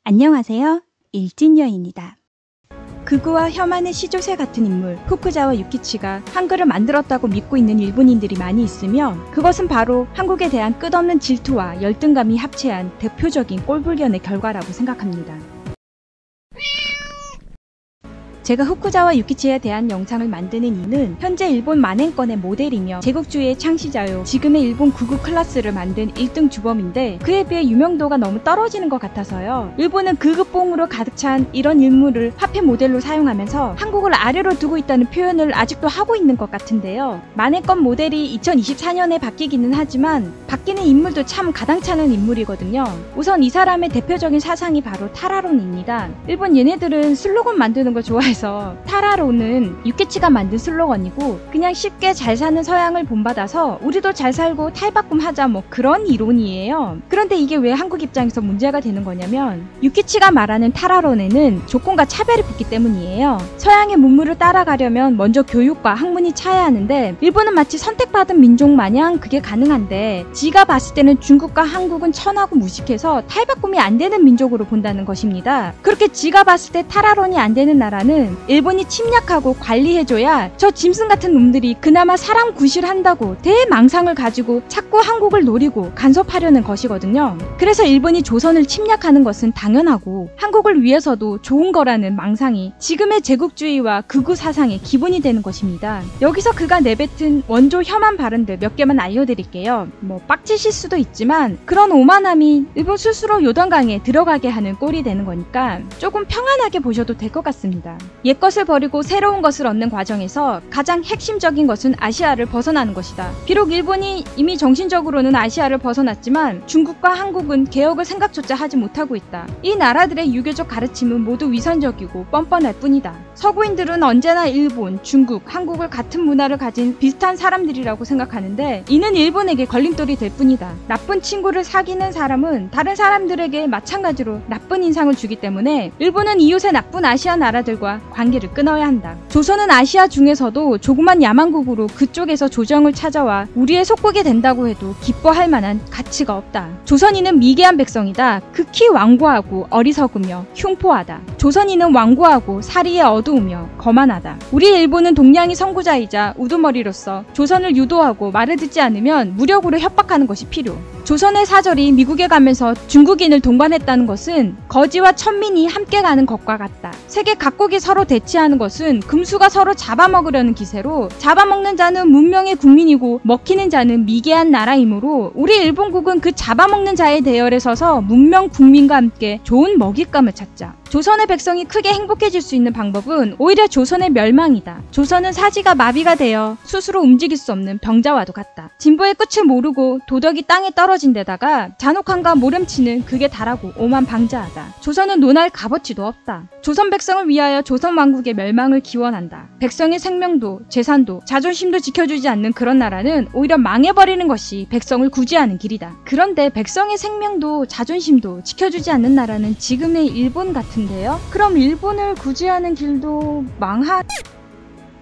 안녕하세요. 일진여입니다. 극우와 혐한의 시조새 같은 인물 후쿠자와 유키치가 한글을 만들었다고 믿고 있는 일본인들이 많이 있으며 그것은 바로 한국에 대한 끝없는 질투와 열등감이 합체한 대표적인 꼴불견의 결과라고 생각합니다. 제가 후쿠자와 유키치에 대한 영상을 만드는 이유는 현재 일본 만행권의 모델이며 제국주의의 창시자요 지금의 일본 극우 클래스를 만든 1등 주범인데 그에 비해 유명도가 너무 떨어지는 것 같아서요. 일본은 극우뽕으로 가득 찬 이런 인물을 화폐 모델로 사용하면서 한국을 아래로 두고 있다는 표현을 아직도 하고 있는 것 같은데요. 만행권 모델이 2024년에 바뀌기는 하지만 바뀌는 인물도 참 가당찮은 인물이거든요. 우선 이 사람의 대표적인 사상이 바로 타라론입니다. 일본 얘네들은 슬로건 만드는 거 좋아해서 타라론은 유키치가 만든 슬로건이고 그냥 쉽게 잘 사는 서양을 본받아서 우리도 잘 살고 탈바꿈 하자 뭐 그런 이론이에요. 그런데 이게 왜 한국 입장에서 문제가 되는 거냐면 유키치가 말하는 타라론에는 조건과 차별이 붙기 때문이에요. 서양의 문물을 따라가려면 먼저 교육과 학문이 차야 하는데 일본은 마치 선택받은 민족 마냥 그게 가능한데 지가 봤을 때는 중국과 한국은 천하고 무식해서 탈바꿈이 안 되는 민족으로 본다는 것입니다. 그렇게 지가 봤을 때 타라론이 안 되는 나라는 일본이 침략하고 관리해줘야 저 짐승 같은 놈들이 그나마 사람 구실한다고 대망상을 가지고 자꾸 한국을 노리고 간섭하려는 것이거든요. 그래서 일본이 조선을 침략하는 것은 당연하고 한국을 위해서도 좋은 거라는 망상이 지금의 제국주의와 극우 사상의 기본이 되는 것입니다. 여기서 그가 내뱉은 원조 혐한 발언들 몇 개만 알려드릴게요. 뭐 빡치실 수도 있지만 그런 오만함이 일본 스스로 요단강에 들어가게 하는 꼴이 되는 거니까 조금 평안하게 보셔도 될 것 같습니다. 옛것을 버리고 새로운 것을 얻는 과정에서 가장 핵심적인 것은 아시아를 벗어나는 것이다. 비록 일본이 이미 정신적으로는 아시아를 벗어났지만 중국과 한국은 개혁을 생각조차 하지 못하고 있다. 이 나라들의 유교적 가르침은 모두 위선적이고 뻔뻔할 뿐이다. 서구인들은 언제나 일본, 중국, 한국을 같은 문화를 가진 비슷한 사람들이라고 생각하는데 이는 일본에게 걸림돌이 될 뿐이다. 나쁜 친구를 사귀는 사람은 다른 사람들에게 마찬가지로 나쁜 인상을 주기 때문에 일본은 이웃의 나쁜 아시아 나라들과 관계를 끊어야 한다. 조선은 아시아 중에서도 조그만 야만국으로 그쪽에서 조정을 찾아와 우리의 속국이 된다고 해도 기뻐할 만한 가치가 없다. 조선인은 미개한 백성이다. 극히 완고하고 어리석으며 흉포하다. 조선인은 완고하고 사리에 어두우며 거만하다. 우리 일본은 동양의 선구자이자 우두머리로서 조선을 유도하고 말을 듣지 않으면 무력으로 협박하는 것이 필요. 조선의 사절이 미국에 가면서 중국인을 동반했다는 것은 거지와 천민이 함께 가는 것과 같다. 세계 각국이 서로 대치하는 것은 금수가 서로 잡아먹으려는 기세로 잡아먹는 자는 문명의 국민이고 먹히는 자는 미개한 나라이므로 우리 일본국은 그 잡아먹는 자의 대열에 서서 문명 국민과 함께 좋은 먹잇감을 찾자. 조선의 백성이 크게 행복해질 수 있는 방법은 오히려 조선의 멸망이다. 조선은 사지가 마비가 되어 스스로 움직일 수 없는 병자와도 같다. 진보의 끝을 모르고 도덕이 땅에 떨어진 데다가 잔혹함과 모렴치는 극에 달하고 오만 방자하다. 조선은 논할 값어치도 없다. 조선 백성을 위하여 조선 왕국의 멸망을 기원한다. 백성의 생명도 재산도 자존심도 지켜주지 않는 그런 나라는 오히려 망해버리는 것이 백성을 구제하는 길이다. 그런데 백성의 생명도 자존심도 지켜주지 않는 나라는 지금의 일본 같은데요? 그럼 일본을 구제하는 길도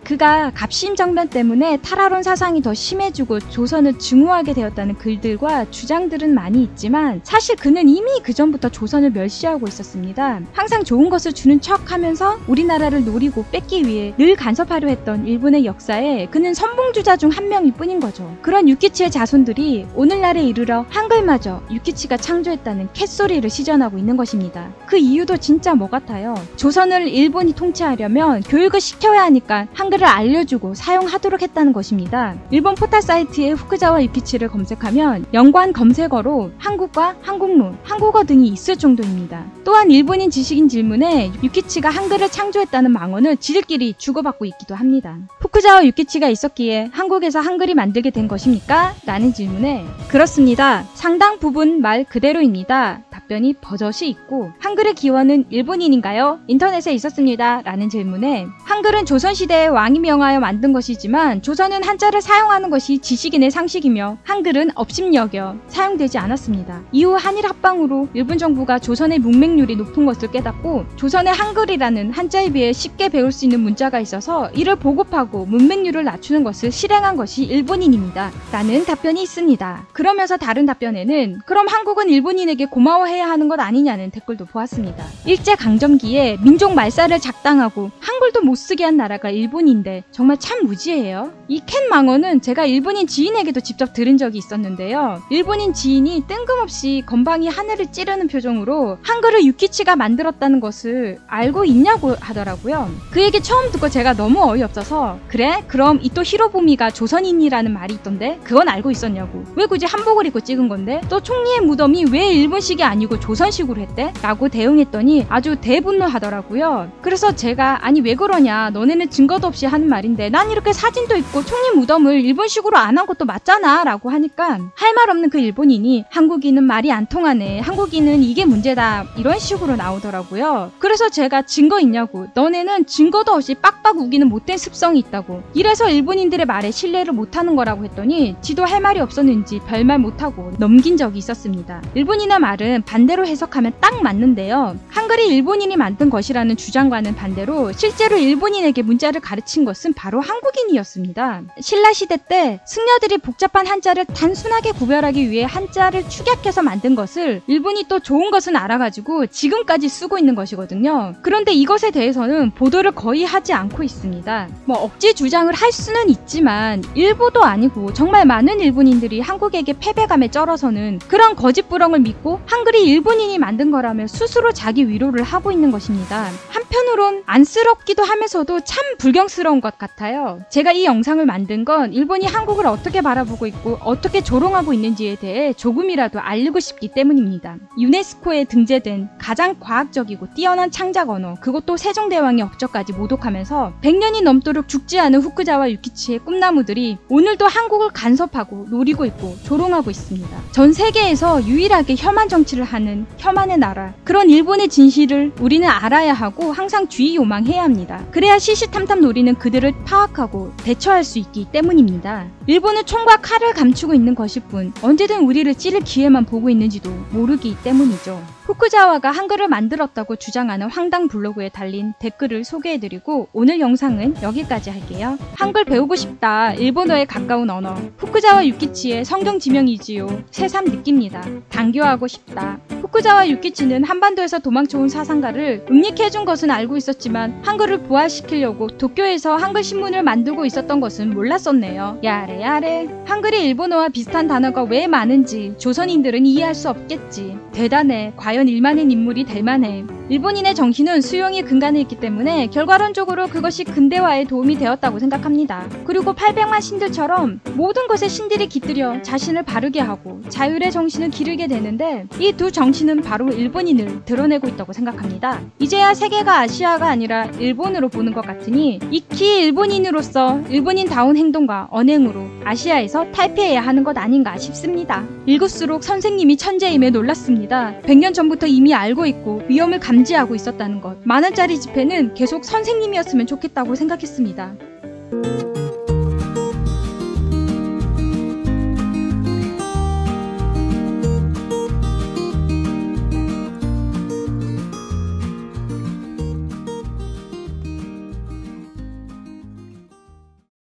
그가 갑신정변 때문에 타라론 사상이 더 심해지고 조선을 증오하게 되었다는 글들과 주장들은 많이 있지만 사실 그는 이미 그전부터 조선을 멸시하고 있었습니다. 항상 좋은 것을 주는 척하면서 우리나라를 노리고 뺏기 위해 늘 간섭하려 했던 일본의 역사에 그는 선봉주자 중 한 명일 뿐인 거죠. 그런 유키치의 자손들이 오늘날에 이르러 한글마저 유키치가 창조했다는 캣소리를 시전하고 있는 것입니다. 그 이유도 진짜 뭐 같아요. 조선을 일본이 통치하려면 교육을 시켜야 하니까 한글을 알려주고 사용하도록 했다는 것입니다. 일본 포털 사이트에 후쿠자와 유키치를 검색하면 연관 검색어로 한국과 한국론, 한국어 등이 있을 정도입니다. 또한 일본인 지식인 질문에 유키치가 한글을 창조했다는 망언을 지들끼리 주고받고 있기도 합니다. 후쿠자와 유키치가 있었기에 한국에서 한글이 만들게 된 것입니까? 라는 질문에 그렇습니다. 상당 부분 말 그대로입니다. 답변이 버젓이 있고 한글의 기원은 일본인인가요? 인터넷에 있었습니다. 라는 질문에 한글은 조선시대의 왕이 명하여 만든 것이지만 조선은 한자를 사용하는 것이 지식인의 상식이며 한글은 업신여겨 사용되지 않았습니다. 이후 한일 합방으로 일본 정부가 조선의 문맹률이 높은 것을 깨닫고 조선의 한글이라는 한자에 비해 쉽게 배울 수 있는 문자가 있어서 이를 보급하고 문맹률을 낮추는 것을 실행한 것이 일본인입니다. 라는 답변이 있습니다. 그러면서 다른 답변에는 그럼 한국은 일본인에게 고마워해 고려해야 하는 것 아니냐는 댓글도 보았습니다. 일제강점기에 민족 말살을 작당하고 한글도 못쓰게 한 나라가 일본인데 정말 참 무지해요. 이 캔 망어는 제가 일본인 지인에게도 직접 들은 적이 있었는데요. 일본인 지인이 뜬금없이 건방이 하늘을 찌르는 표정으로 한글을 유키치가 만들었다는 것을 알고 있냐고 하더라고요. 그 얘기 처음 듣고 제가 너무 어이없어서 그래? 그럼 이토 히로부미가 조선인이라는 말이 있던데 그건 알고 있었냐고. 왜 굳이 한복을 입고 찍은 건데? 또 총리의 무덤이 왜 일본식이 아니고 조선식으로 했대? 라고 대응했더니 아주 대분노하더라고요. 그래서 제가 아니 왜 그러냐, 너네는 증거도 없이 하는 말인데 난 이렇게 사진도 있고 총리 무덤을 일본식으로 안 한 것도 맞잖아 라고 하니까 할 말 없는 그 일본인이 한국인은 말이 안 통하네, 한국인은 이게 문제다, 이런 식으로 나오더라고요. 그래서 제가 증거 있냐고, 너네는 증거도 없이 빡빡 우기는 못된 습성이 있다고, 이래서 일본인들의 말에 신뢰를 못하는 거라고 했더니 지도 할 말이 없었는지 별말 못하고 넘긴 적이 있었습니다. 일본인의 말은 반대로 해석하면 딱 맞는데요. 한글이 일본인이 만든 것이라는 주장과는 반대로 실제로 일본인에게 문자를 가르친 것은 바로 한국인이었습니다. 신라시대 때 승려들이 복잡한 한자를 단순하게 구별하기 위해 한자를 축약해서 만든 것을 일본이 또 좋은 것은 알아가지고 지금까지 쓰고 있는 것이거든요. 그런데 이것에 대해서는 보도를 거의 하지 않고 있습니다. 뭐 억지 주장을 할 수는 있지만 일부도 아니고 정말 많은 일본인들이 한국에게 패배감에 쩔어서는 그런 거짓부렁을 믿고 한글이 일본인이 만든 거라며 스스로 자기 위로를 하고 있는 것입니다. 한편으론 안쓰럽기도 하면서도 참 불경스러운 것 같아요. 제가 이 영상을 만든 건 일본이 한국을 어떻게 바라보고 있고 어떻게 조롱하고 있는지에 대해 조금이라도 알리고 싶기 때문입니다. 유네스코에 등재된 가장 과학적이고 뛰어난 창작 언어, 그것도 세종대왕의 업적까지 모독하면서 100년이 넘도록 죽지 않은 후쿠자와 유키치의 꿈나무들이 오늘도 한국을 간섭하고 노리고 있고 조롱하고 있습니다. 전 세계에서 유일하게 혐한 정치를 하는 혐한의 나라, 그런 일본의 진실을 우리는 알아야 하고 항상 주의 요망해야 합니다. 그래야 시시탐탐 노리는 그들을 파악하고 대처할 수 있기 때문입니다. 일본은 총과 칼을 감추고 있는 것일 뿐 언제든 우리를 찌를 기회만 보고 있는지도 모르기 때문이죠. 후쿠자와가 한글을 만들었다고 주장하는 황당 블로그에 달린 댓글을 소개해드리고 오늘 영상은 여기까지 할게요. 한글 배우고 싶다, 일본어에 가까운 언어, 후쿠자와 유키치의 성경 지명이지요. 새삼 느낍니다. 단교하고 싶다. 후쿠자와 유키치는 한반도에서 도망쳐온 사상가를 음닉해준 것은 알고 있었지만 한글을 부활시키려고 도쿄에서 한글 신문을 만들고 있었던 것은 몰랐었네요. 야래야래. 한글이 일본어와 비슷한 단어가 왜 많은지 조선인들은 이해할 수 없겠지. 대단해. 과연 일만한 인물이 될 만해. 일본인의 정신은 수용이 근간에 있기 때문에 결과론적으로 그것이 근대화에 도움이 되었다고 생각합니다. 그리고 800만 신들처럼 모든 것에 신들이 깃들여 자신을 바르게 하고 자율의 정신을 기르게 되는데 이 두 정신은 바로 일본인을 드러내고 있다고 생각합니다. 이제야 세계가 아시아가 아니라 일본으로 보는 것 같으니 익히 일본인으로서 일본인다운 행동과 언행으로 아시아에서 탈피해야 하는 것 아닌가 싶습니다. 읽을수록 선생님이 천재임에 놀랐습니다. 100년 전부터 이미 알고 있고 위험을 감지하고 있었다는 것. 만원짜리 지폐는 계속 선생님이었으면 좋겠다고 생각했습니다.